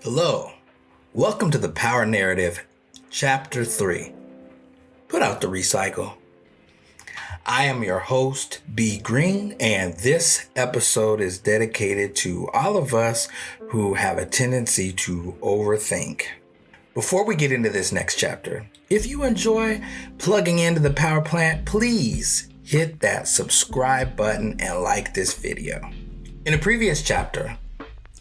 Hello, welcome to the Power Narrative, Chapter 3, Put Out the Recycle. I am your host, B. Green, and this episode is dedicated to all of us who have a tendency to overthink. Before we get into this next chapter, if you enjoy plugging into the power plant, please hit that subscribe button and like this video. In a previous chapter,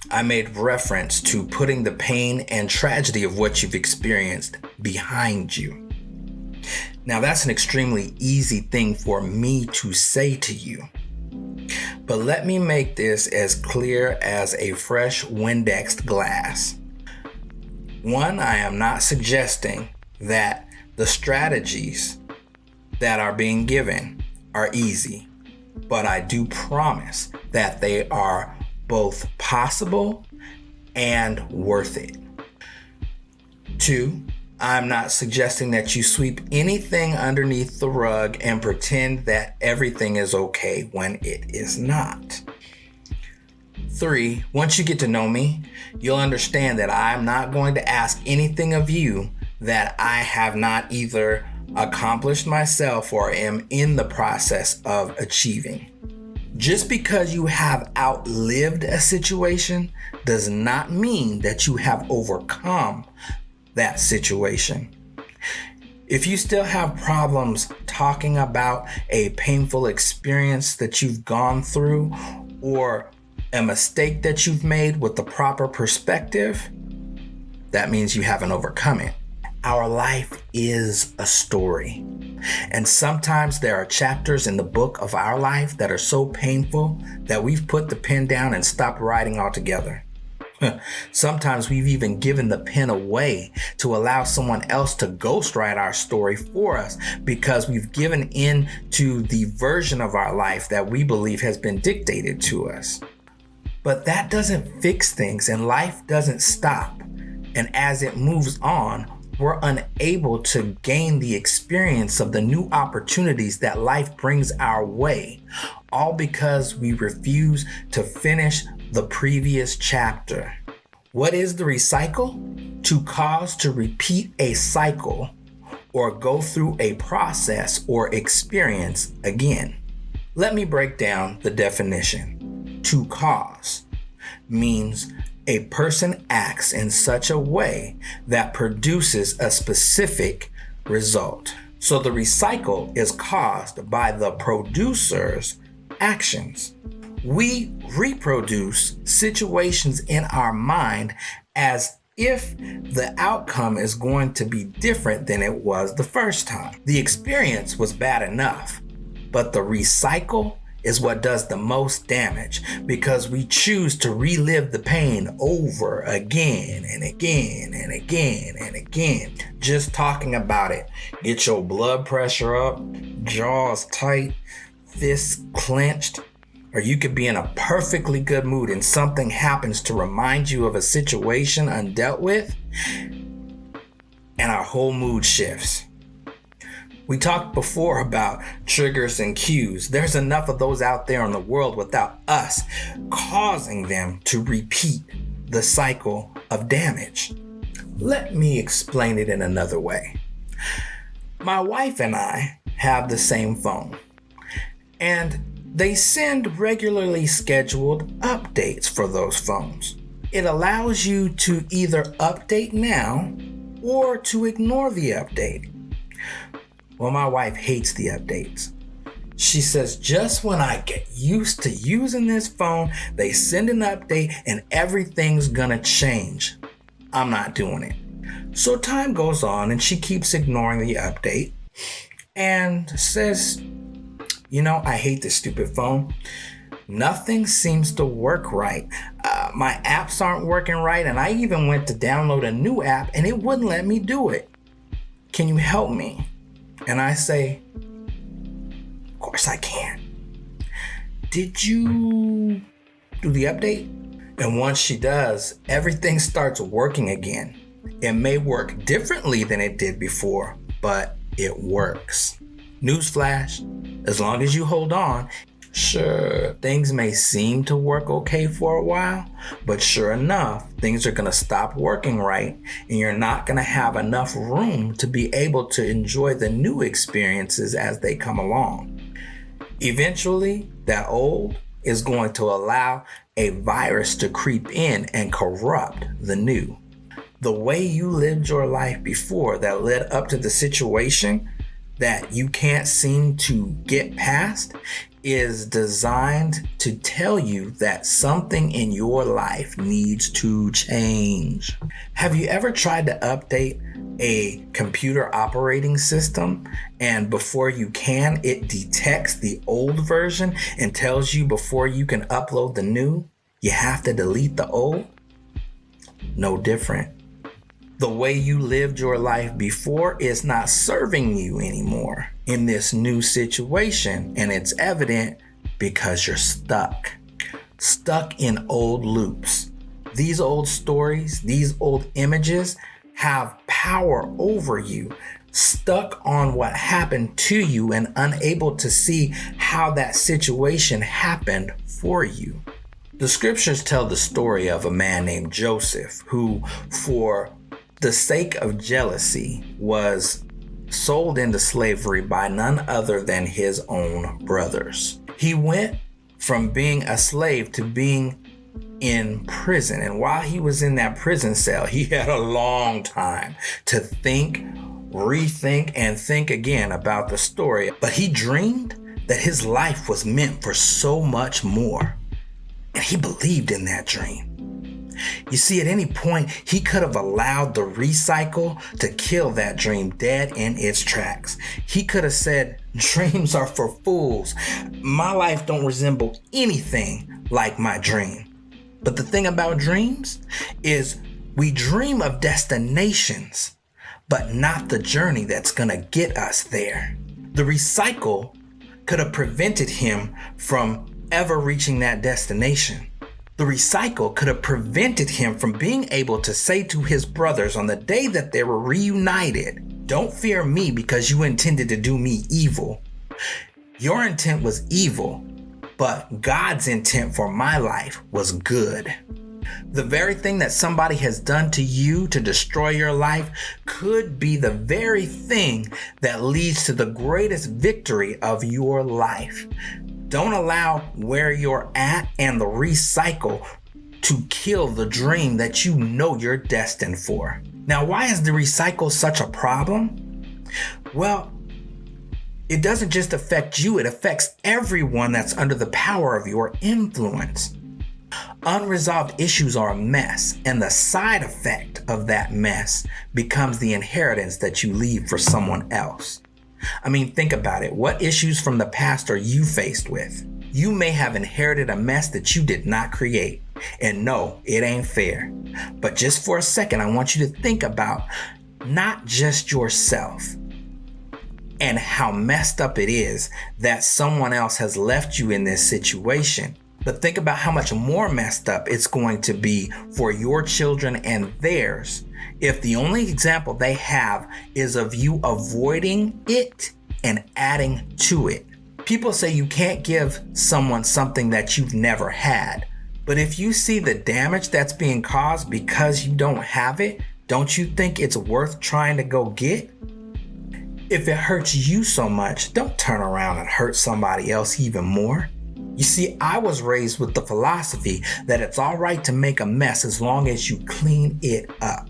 I made reference to putting the pain and tragedy of what you've experienced behind you. Now, that's an extremely easy thing for me to say to you. But let me make this as clear as a fresh Windexed glass. One, I am not suggesting that the strategies that are being given are easy, but I do promise that they are both possible and worth it. Two, I'm not suggesting that you sweep anything underneath the rug and pretend that everything is okay when it is not. Three, once you get to know me, you'll understand that I'm not going to ask anything of you that I have not either accomplished myself or am in the process of achieving. Just because you have outlived a situation does not mean that you have overcome that situation. If you still have problems talking about a painful experience that you've gone through or a mistake that you've made with the proper perspective, that means you haven't overcome it. Our life is a story. And sometimes there are chapters in the book of our life that are so painful that we've put the pen down and stopped writing altogether. Sometimes we've even given the pen away to allow someone else to ghostwrite our story for us because we've given in to the version of our life that we believe has been dictated to us. But that doesn't fix things, and life doesn't stop. And as it moves on, we're unable to gain the experience of the new opportunities that life brings our way, all because we refuse to finish the previous chapter. What is the recycle? To cause to repeat a cycle or go through a process or experience again. Let me break down the definition. To cause means a person acts in such a way that produces a specific result. So the recycle is caused by the producer's actions. We reproduce situations in our mind as if the outcome is going to be different than it was the first time. The experience was bad enough, but the recycle is what does the most damage because we choose to relive the pain over again and again and again and again. Just talking about it, get your blood pressure up, jaws tight, fists clenched, or you could be in a perfectly good mood and something happens to remind you of a situation undealt with, and our whole mood shifts. We talked before about triggers and cues. There's enough of those out there in the world without us causing them to repeat the cycle of damage. Let me explain it in another way. My wife and I have the same phone, and they send regularly scheduled updates for those phones. It allows you to either update now or to ignore the update. Well, my wife hates the updates. She says just when I get used to using this phone, they send an update and everything's gonna change. I'm not doing it. So time goes on and she keeps ignoring the update and says, I hate this stupid phone. Nothing seems to work right. My apps aren't working right, and I even went to download a new app and it wouldn't let me do it. Can you help me? And I say, of course I can. Did you do the update? And once she does, everything starts working again. It may work differently than it did before, but it works. Newsflash, as long as you hold on, Sure, things may seem to work okay for a while, but sure enough, things are going to stop working right, and you're not going to have enough room to be able to enjoy the new experiences as they come along. Eventually, that old is going to allow a virus to creep in and corrupt the new. The way you lived your life before that led up to the situation that you can't seem to get past is designed to tell you that something in your life needs to change. Have you ever tried to update a computer operating system and before you can, it detects the old version and tells you before you can upload the new, you have to delete the old? No different. The way you lived your life before is not serving you anymore in this new situation, and it's evident because you're stuck in old loops. These old stories, these old images have power over you, stuck on what happened to you and unable to see how that situation happened for you. The scriptures tell the story of a man named Joseph who, for the sake of jealousy, was sold into slavery by none other than his own brothers. He went from being a slave to being in prison. And while he was in that prison cell, he had a long time to think, rethink, and think again about the story. But he dreamed that his life was meant for so much more. And he believed in that dream. You see, at any point, he could have allowed the recycle to kill that dream dead in its tracks. He could have said, dreams are for fools. My life don't resemble anything like my dream. But the thing about dreams is we dream of destinations, but not the journey that's gonna get us there. The recycle could have prevented him from ever reaching that destination. The recycle could have prevented him from being able to say to his brothers on the day that they were reunited, "Don't fear me because you intended to do me evil. Your intent was evil, but God's intent for my life was good." The very thing that somebody has done to you to destroy your life could be the very thing that leads to the greatest victory of your life. Don't allow where you're at and the recycle to kill the dream that you know you're destined for. Now, why is the recycle such a problem? Well, it doesn't just affect you, it affects everyone that's under the power of your influence. Unresolved issues are a mess, and the side effect of that mess becomes the inheritance that you leave for someone else. I mean, think about it. What issues from the past are you faced with? You may have inherited a mess that you did not create. And no, it ain't fair. But just for a second, I want you to think about not just yourself and how messed up it is that someone else has left you in this situation, but think about how much more messed up it's going to be for your children and theirs if the only example they have is of you avoiding it and adding to it. People say you can't give someone something that you've never had, but if you see the damage that's being caused because you don't have it, don't you think it's worth trying to go get? If it hurts you so much, don't turn around and hurt somebody else even more. You see, I was raised with the philosophy that it's all right to make a mess as long as you clean it up.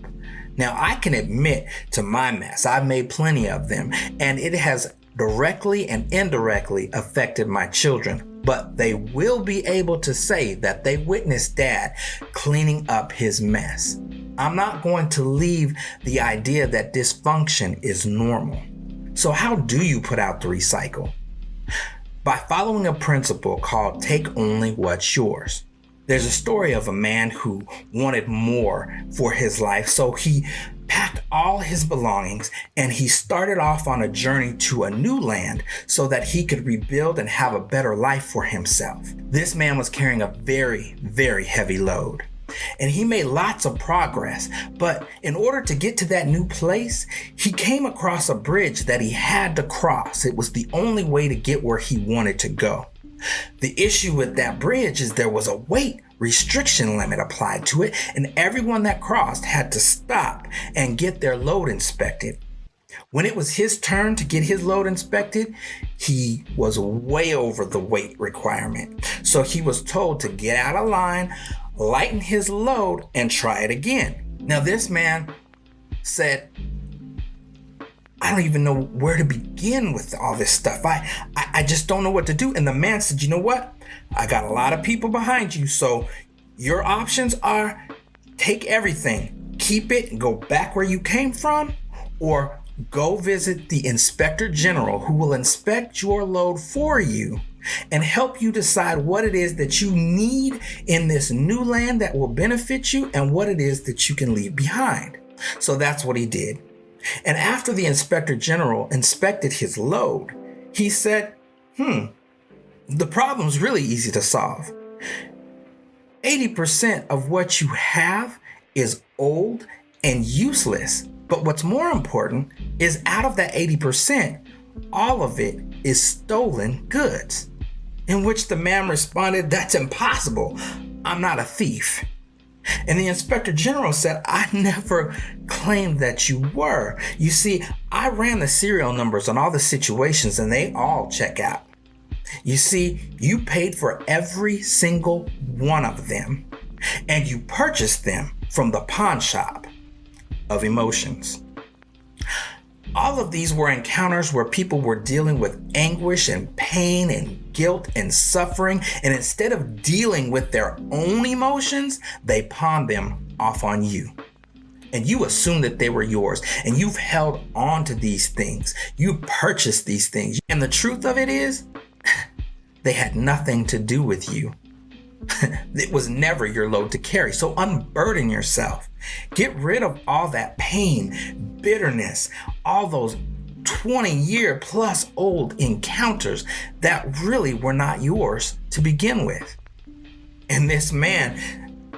Now, I can admit to my mess. I've made plenty of them, and it has directly and indirectly affected my children, but they will be able to say that they witnessed Dad cleaning up his mess. I'm not going to leave the idea that dysfunction is normal. So how do you put out the recycle? By following a principle called take only what's yours. There's a story of a man who wanted more for his life, so he packed all his belongings and he started off on a journey to a new land so that he could rebuild and have a better life for himself. This man was carrying a very, very heavy load. And he made lots of progress, but in order to get to that new place, he came across a bridge that he had to cross. It was the only way to get where he wanted to go. The issue with that bridge is there was a weight restriction limit applied to it, and everyone that crossed had to stop and get their load inspected. When it was his turn to get his load inspected, he was way over the weight requirement. So he was told to get out of line, lighten his load, and try it again. Now this man said, I don't even know where to begin with all this stuff. I just don't know what to do. And the man said, you know what? I got a lot of people behind you. So your options are take everything, keep it, and go back where you came from, or go visit the Inspector General, who will inspect your load for you and help you decide what it is that you need in this new land that will benefit you and what it is that you can leave behind. So that's what he did. And after the Inspector General inspected his load, he said, the problem's really easy to solve. 80% of what you have is old and useless. But what's more important is out of that 80%, all of it is stolen goods. In which the man responded, that's impossible. I'm not a thief. And the Inspector General said, I never claimed that you were. You see, I ran the serial numbers on all the situations and they all check out. You see, you paid for every single one of them and you purchased them from the pawn shop of emotions. All of these were encounters where people were dealing with anguish and pain and guilt and suffering, and instead of dealing with their own emotions, they pawned them off on you. And you assumed that they were yours, and you've held on to these things. You purchased these things. And the truth of it is, they had nothing to do with you. It was never your load to carry. So unburden yourself. Get rid of all that pain, bitterness, all those 20-year plus old encounters that really were not yours to begin with. And this man,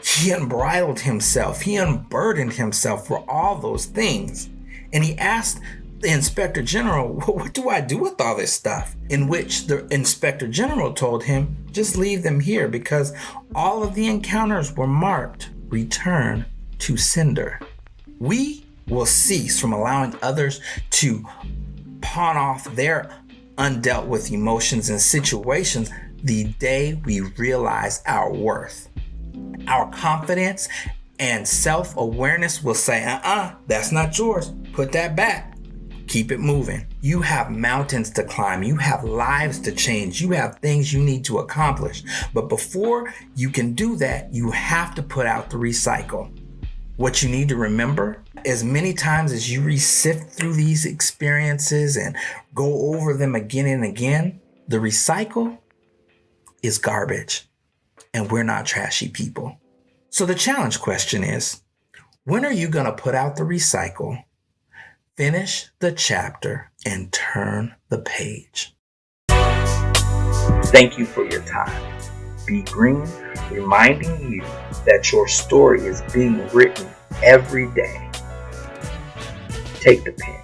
he unbridled himself. He unburdened himself for all those things. And he asked the Inspector General, what do I do with all this stuff? In which the Inspector General told him, just leave them here because all of the encounters were marked return to sender. We will cease from allowing others to pawn off their undealt with emotions and situations the day we realize our worth. Our confidence and self-awareness will say, that's not yours. Put that back. Keep it moving. You have mountains to climb. You have lives to change. You have things you need to accomplish. But before you can do that, you have to put out the recycle. What you need to remember, as many times as you sift through these experiences and go over them again and again, the recycle is garbage. And we're not trashy people. So the challenge question is, when are you going to put out the recycle, finish the chapter, and turn the page? Thank you for your time. Be Green, reminding you that your story is being written every day. Take the pen.